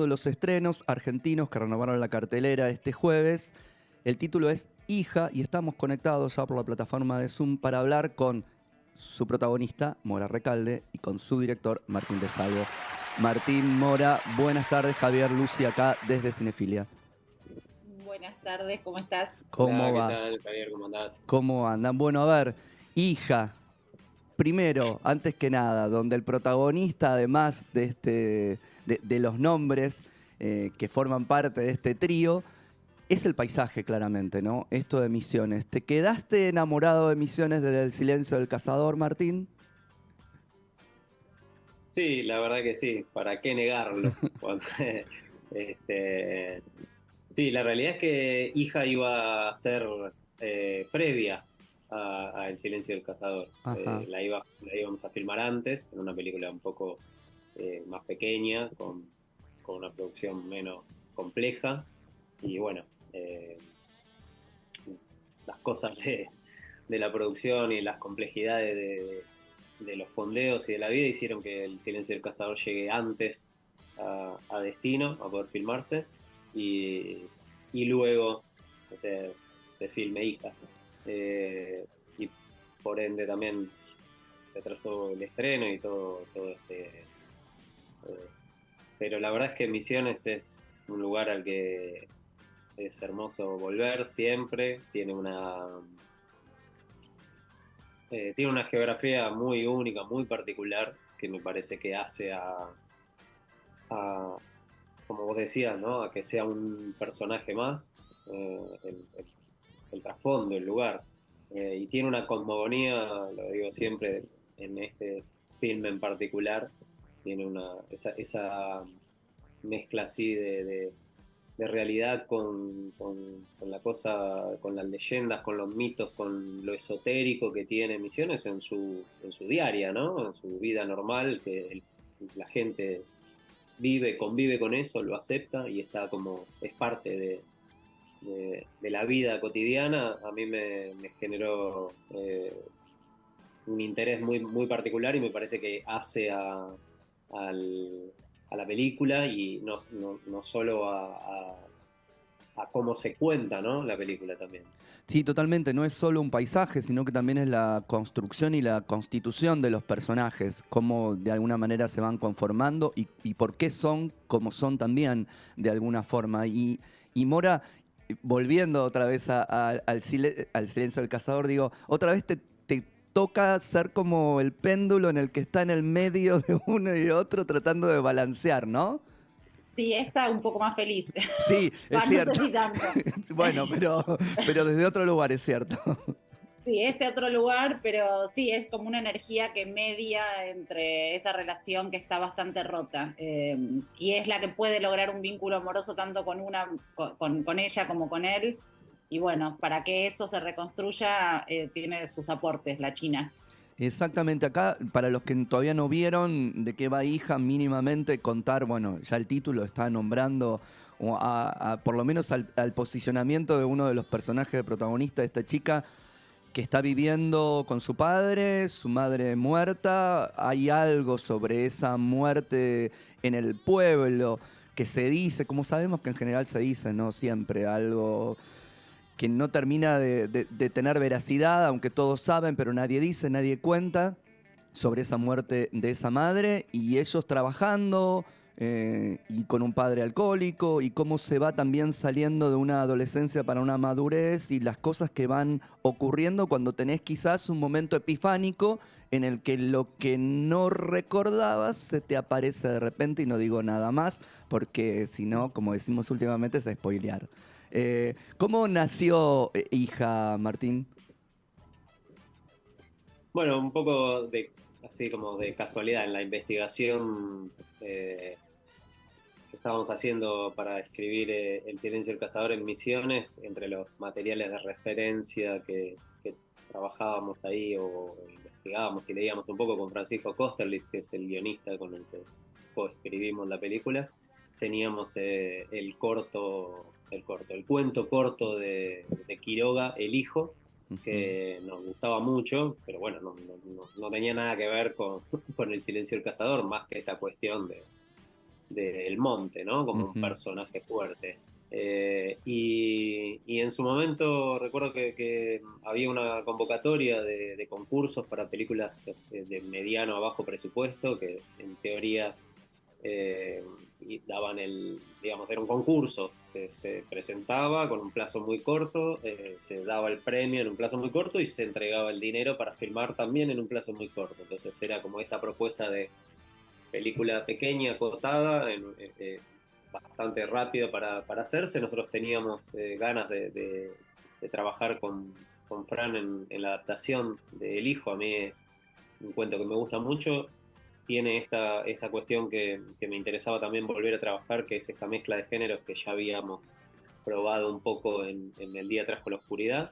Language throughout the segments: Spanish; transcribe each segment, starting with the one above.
de los estrenos argentinos que renovaron la cartelera este jueves. El título es Hija y estamos conectados ya por la plataforma de Zoom para hablar con su protagonista, Mora Recalde, y con su director, Martín de Salvo. Martín, Mora, buenas tardes. Javier, Lucy acá desde Cinefilia. Buenas tardes, ¿cómo estás? ¿Cómo Hola, ¿qué va? tal, Javier? ¿Cómo andás? ¿Cómo andan? Bueno, a ver, Hija, primero, antes que nada, donde el protagonista, además de los nombres que forman parte de este trío, es el paisaje, claramente, ¿no? Esto de Misiones. ¿Te quedaste enamorado de Misiones desde El silencio del cazador, Martín? Sí, la verdad que sí, ¿para qué negarlo? Este, sí, la realidad es que Hija iba a ser previa a El silencio del cazador. Ajá. La íbamos a filmar antes, en una película un poco más pequeña, con una producción menos compleja. Y bueno, eh, las cosas de la producción y las complejidades de los fondeos y de la vida hicieron que El silencio del cazador llegue antes a destino, a poder filmarse, y, y luego se filme Hija. Y por ende también se atrasó el estreno y todo eh, pero la verdad es que Misiones es un lugar al que es hermoso volver siempre, tiene una geografía muy única, muy particular, que me parece que hace a, como vos decías, ¿no? A que sea un personaje más, el trasfondo, el lugar. Y tiene una cosmogonía, lo digo siempre, en este filme en particular, tiene esa mezcla así de realidad con la cosa, con las leyendas, con los mitos, con lo esotérico que tiene Misiones en su diaria, ¿no? En su vida normal, que la gente convive con eso, lo acepta y está como, es parte de la vida cotidiana. A mí me generó un interés muy particular y me parece que hace al, a la película y no solo a cómo se cuenta, ¿no? La película también. Sí, totalmente. No es solo un paisaje, sino que también es la construcción y la constitución de los personajes, cómo de alguna manera se van conformando y por qué son como son también, de alguna forma. Y Mora, volviendo otra vez al silencio del cazador, digo, otra vez te toca ser como el péndulo en el que está en el medio de uno y otro tratando de balancear, ¿no? Sí, esta un poco más feliz. Sí, es Va, no sé cierto. si tanto. Bueno, pero desde otro lugar es cierto. Sí, ese otro lugar, pero sí, es como una energía que media entre esa relación que está bastante rota. Y es la que puede lograr un vínculo amoroso tanto con ella como con él. Y bueno, para que eso se reconstruya, tiene sus aportes la China. Exactamente, acá, para los que todavía no vieron de qué va Hija, mínimamente contar, bueno, ya el título está nombrando por lo menos al posicionamiento de uno de los personajes de protagonista de esta chica que está viviendo con su madre muerta, hay algo sobre esa muerte en el pueblo que se dice, como sabemos que en general se dice, no siempre, algo que no termina de tener veracidad, aunque todos saben, pero nadie dice, nadie cuenta sobre esa muerte de esa madre y ellos trabajando y con un padre alcohólico y cómo se va también saliendo de una adolescencia para una madurez y las cosas que van ocurriendo cuando tenés quizás un momento epifánico en el que lo que no recordabas se te aparece de repente y no digo nada más porque si no, como decimos últimamente, es spoilear. ¿Cómo nació Hija, Martín? Bueno, un poco así como de casualidad en la investigación que estábamos haciendo para escribir El silencio del cazador en Misiones, entre los materiales de referencia que trabajábamos ahí o investigábamos y leíamos un poco con Francisco Kosterlitz, que es el guionista con el que coescribimos la película, teníamos el cuento corto de Quiroga, El Hijo, Ujú. que nos gustaba mucho, pero bueno, no tenía nada que ver con El silencio del cazador, más que esta cuestión del monte, ¿no? Como un personaje fuerte. Y en su momento recuerdo que había una convocatoria de concursos para películas de mediano a bajo presupuesto, que en teoría y daban digamos, era un concurso que se presentaba con un plazo muy corto, se daba el premio en un plazo muy corto y se entregaba el dinero para filmar también en un plazo muy corto. Entonces era como esta propuesta de película pequeña, cortada, bastante rápida para hacerse. Nosotros teníamos ganas de trabajar con Fran en la adaptación de El Hijo. A mí es un cuento que me gusta mucho. Tiene esta cuestión que me interesaba también volver a trabajar, que es esa mezcla de géneros que ya habíamos probado un poco en El día trajo la oscuridad.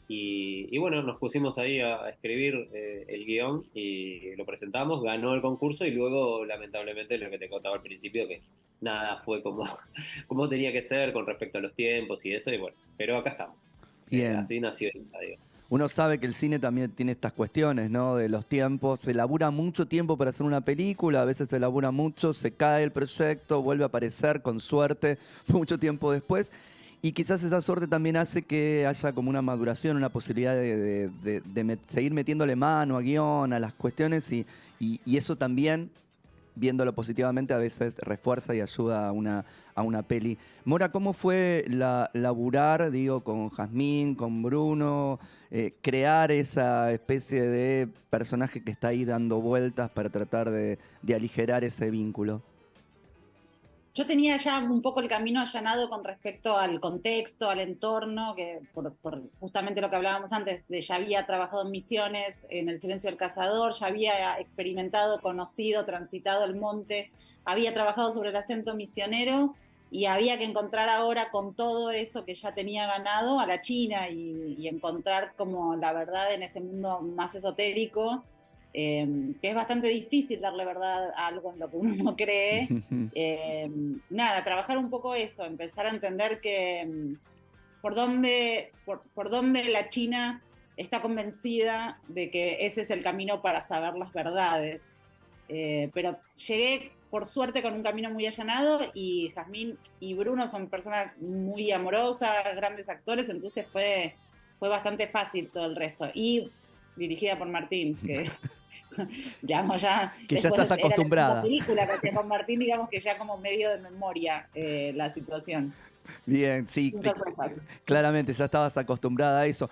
Y bueno, nos pusimos ahí a escribir el guión y lo presentamos, ganó el concurso y luego, lamentablemente, lo que te contaba al principio, que nada fue como tenía que ser con respecto a los tiempos y eso, y bueno, pero acá estamos. Bien. Así nació el digo. Uno sabe que el cine también tiene estas cuestiones, ¿no? De los tiempos. Se labura mucho tiempo para hacer una película, a veces se labura mucho, se cae el proyecto, vuelve a aparecer con suerte mucho tiempo después. Y quizás esa suerte también hace que haya como una maduración, una posibilidad de seguir metiéndole mano a guión, a las cuestiones, y eso también, viéndolo positivamente, a veces refuerza y ayuda a una peli. Mora, ¿cómo fue laburar, digo, con Jazmín, con Bruno, crear esa especie de personaje que está ahí dando vueltas para tratar de aligerar ese vínculo? Yo tenía ya un poco el camino allanado con respecto al contexto, al entorno, que por justamente lo que hablábamos antes, de ya había trabajado en Misiones, en El silencio del cazador, ya había experimentado, conocido, transitado el monte, había trabajado sobre el acento misionero y había que encontrar ahora con todo eso que ya tenía ganado a la China y encontrar como la verdad en ese mundo más esotérico. Que es bastante difícil darle verdad a algo en lo que uno no cree. Nada, trabajar un poco eso, empezar a entender que por dónde la China está convencida de que ese es el camino para saber las verdades. Pero llegué, por suerte, con un camino muy allanado y Jazmín y Bruno son personas muy amorosas, grandes actores, entonces fue bastante fácil todo el resto. Y dirigida por Martín, que digamos ya Que ya estás acostumbrada. La película que hacía con Martín, digamos que ya como medio de memoria la situación. Bien, sí, claramente ya estabas acostumbrada a eso.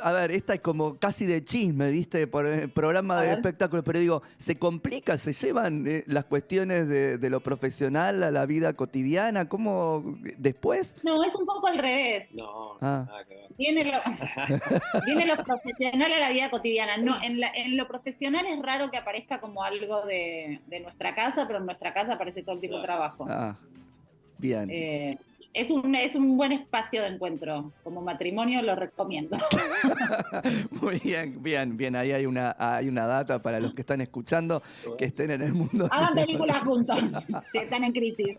A ver, esta es como casi de chisme, ¿viste? Por el programa de espectáculos, pero digo, ¿se complica? ¿Se llevan las cuestiones de lo profesional a la vida cotidiana? ¿Cómo después? No, es un poco al revés. No, nada que ver. Viene lo profesional a la vida cotidiana. No, en lo profesional es raro que aparezca como algo de nuestra casa, pero en nuestra casa aparece todo el tiempo de trabajo. Bien. Es un buen espacio de encuentro. Como matrimonio lo recomiendo. Muy bien. Ahí hay una data para los que están escuchando, que estén en el mundo. Hagan películas juntos, si están en crisis.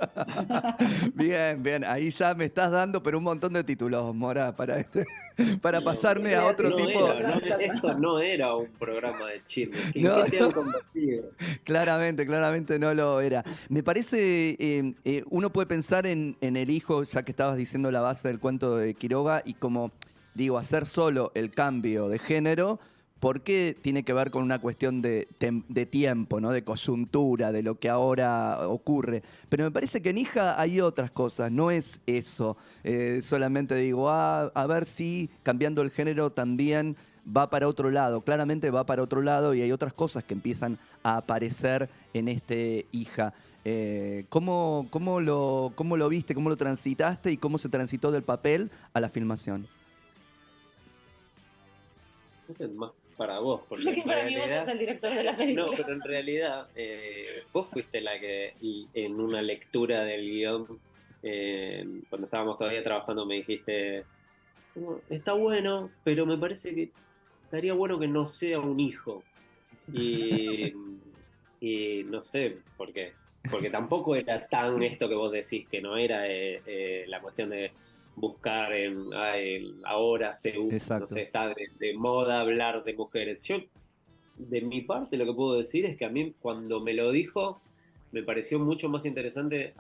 Bien. Ahí ya me estás dando, pero un montón de títulos, Mora, para pasarme a otro tipo. Esto no era un programa de chisme. ¿Qué te han convertido? Claramente no lo era. Me parece, uno puede pensar en El Hijo, ya que estabas diciendo la base del cuento de Quiroga, y como digo, hacer solo el cambio de género, porque tiene que ver con una cuestión de tiempo, ¿no? De coyuntura, de lo que ahora ocurre. Pero me parece que en Hija hay otras cosas, no es eso. Solamente digo, a ver si cambiando el género también va para otro lado. Claramente va para otro lado y hay otras cosas que empiezan a aparecer en Hija. ¿Cómo lo viste, cómo lo transitaste y cómo se transitó del papel a la filmación? Es más para vos, porque para mí vos sos el director de la película. No, pero en realidad vos fuiste la que en una lectura del guión, cuando estábamos todavía trabajando, me dijiste, está bueno, pero me parece que estaría bueno que no sea un hijo. Y no sé por qué. Porque tampoco era tan esto que vos decís, que no era la cuestión de buscar ahora no sé, está de moda hablar de mujeres. Yo, de mi parte, lo que puedo decir es que a mí, cuando me lo dijo, me pareció mucho más interesante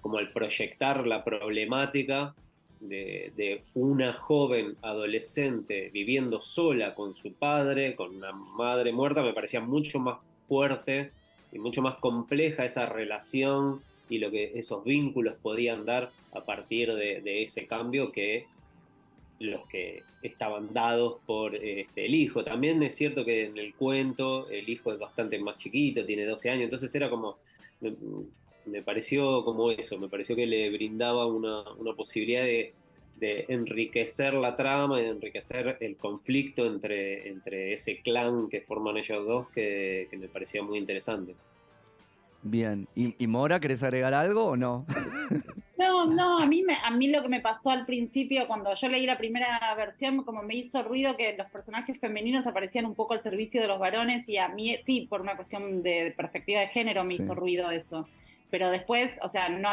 como al proyectar la problemática de una joven adolescente viviendo sola con su padre, con una madre muerta. Me parecía mucho más fuerte y mucho más compleja esa relación y lo que esos vínculos podían dar a partir de ese cambio que los que estaban dados por el hijo. También es cierto que en el cuento el hijo es bastante más chiquito, tiene 12 años, entonces era como, me pareció como eso, me pareció que le brindaba una posibilidad de enriquecer la trama, de enriquecer el conflicto entre ese clan que forman ellos dos, que me parecía muy interesante. Bien. ¿Y Mora, querés agregar algo o no? No, a mí lo que me pasó al principio, cuando yo leí la primera versión, como me hizo ruido que los personajes femeninos aparecían un poco al servicio de los varones, y a mí, sí, por una cuestión de perspectiva de género me hizo ruido eso. Pero después, o sea, no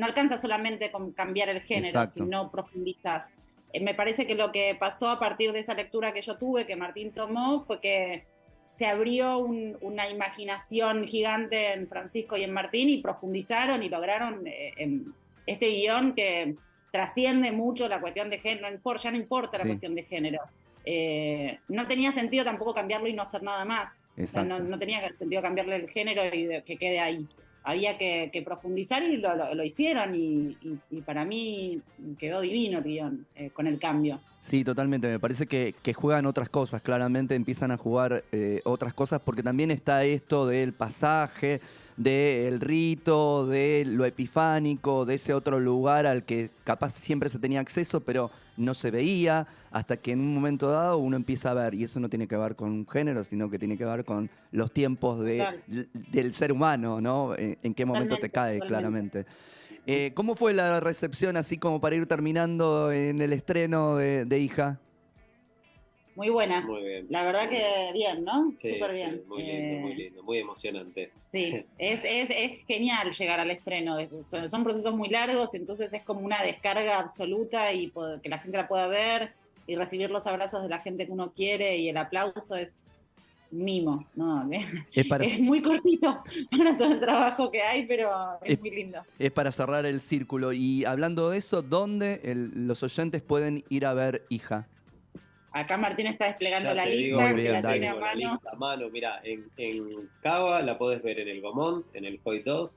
alcanza solamente con cambiar el género, Exacto. si no profundizás. Me parece que lo que pasó a partir de esa lectura que yo tuve, que Martín tomó, fue que se abrió una imaginación gigante en Francisco y en Martín, y profundizaron y lograron este guión que trasciende mucho la cuestión de género, ya no importa la cuestión de género. No tenía sentido tampoco cambiarlo y no hacer nada más. O sea, no tenía sentido cambiarle el género y que quede ahí. Había que profundizar y lo hicieron, y para mí quedó divino el guión con el cambio. Sí, totalmente. Me parece que juegan otras cosas, claramente empiezan a jugar otras cosas, porque también está esto del pasaje, del rito, de lo epifánico, de ese otro lugar al que capaz siempre se tenía acceso, pero no se veía, hasta que en un momento dado uno empieza a ver, y eso no tiene que ver con un género, sino que tiene que ver con los tiempos del ser humano, ¿no? En qué momento te cae, claramente. ¿Cómo fue la recepción, así como para ir terminando en el estreno de Hija? Muy buena. Muy bien. La verdad que bien, ¿no? Sí, súper bien. Sí, muy lindo, muy emocionante. Sí, es genial llegar al estreno. Son procesos muy largos, entonces es como una descarga absoluta, y que la gente la pueda ver y recibir los abrazos de la gente que uno quiere y el aplauso es mimo, ¿no? Es muy cortito para todo el trabajo que hay, pero es muy lindo. Es para cerrar el círculo. Y hablando de eso, ¿dónde los oyentes pueden ir a ver Hija? Acá Martín está desplegando la lista. Muy bien, la tiene a la lista a mano. Mirá, en Cava la podés ver en el Gomont, en el Hoy 2,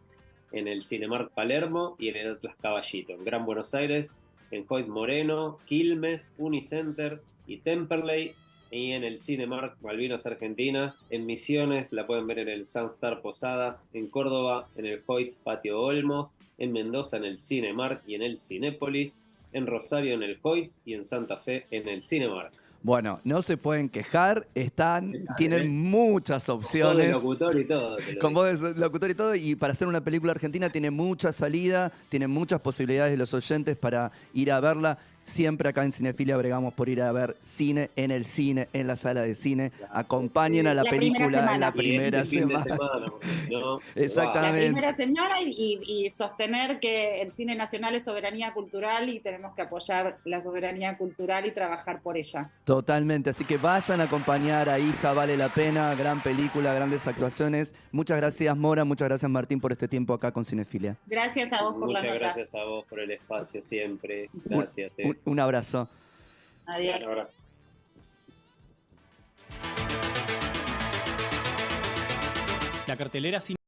en el Cinemark Palermo y en el Atlas Caballito. En Gran Buenos Aires, en Hoyt Moreno, Quilmes, Unicenter y Temperley. Y en el Cinemark Malvinas Argentinas. En Misiones la pueden ver en el Sunstar Posadas. En Córdoba, en el Hoyts Patio Olmos. En Mendoza, en el Cinemark y en el Cinépolis. En Rosario, en el Hoyts. Y en Santa Fe, en el Cinemark. Bueno, no se pueden quejar, tienen muchas opciones. Con voz de locutor y todo. Con voz de locutor y todo, y para hacer una película argentina tiene mucha salida, tiene muchas posibilidades de los oyentes para ir a verla. Siempre acá en Cinefilia bregamos por ir a ver cine, en la sala de cine. Acompañen a la película en la primera semana. ¿No? Exactamente. La primera semana, y sostener que el cine nacional es soberanía cultural y tenemos que apoyar la soberanía cultural y trabajar por ella. Totalmente, así que vayan a acompañar a Hija, vale la pena, gran película, grandes actuaciones. Muchas gracias, Mora, muchas gracias, Martín, por este tiempo acá con Cinefilia. Gracias a vos por la nota. Muchas gracias a vos por el espacio siempre. Gracias. Un abrazo. Adiós. Un abrazo. La cartelera